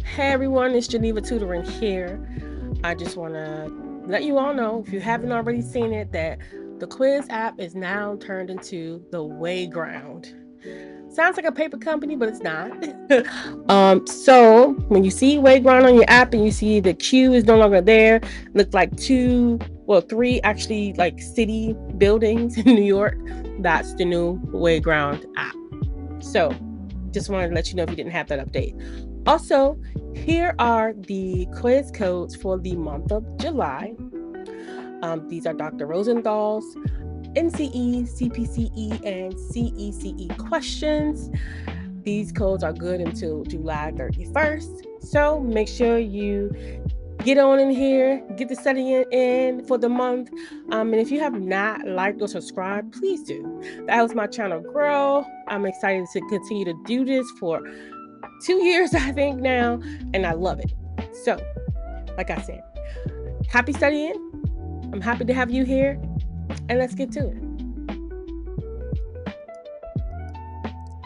Hey everyone, it's Geneva Tutoring here. I just want to let you all know, if you haven't already seen it, that the Quiz app is now turned into the WAYGROUND. Sounds like a paper company, but it's not. So when you see WAYGROUND on your app and you see the Q is no longer there, look like three actually like city buildings in New York. That's the new WAYGROUND app. So just wanted to let you know if you didn't have that update. Also, here are the quiz codes for the month of July. These are Dr. Rosenthal's NCE CPCE and CECE questions. These codes are good until July 31st. So make sure you get on in here, get the studying in for the month. And if you have not liked or subscribed, please do. That helps my channel grow. I'm excited to continue to do this for 2 years, I think now, and I love it. So, like I said, happy studying. I'm happy to have you here, and let's get to it.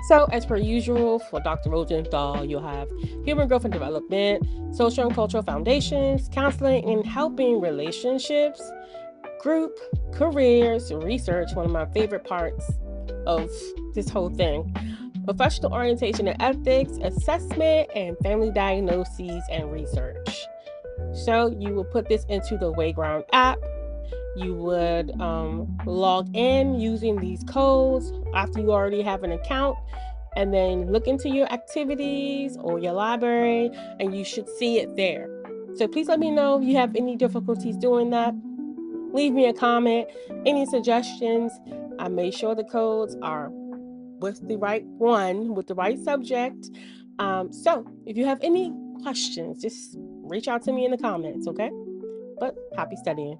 So, as per usual, for Dr. Rosenthal, you'll have human growth and development, social and cultural foundations, counseling and helping relationships, group, careers, research, one of my favorite parts of this whole thing, professional orientation and ethics, assessment, and family diagnoses and research. So you will put this into the WAYGROUND app. You would log in using these codes after you already have an account, and then look into your activities or your library, and you should see it there. So please let me know if you have any difficulties doing that. Leave me a comment, any suggestions. I made sure the codes are with the right one, with the right subject. So if you have any questions, just reach out to me in the comments, okay? But happy studying.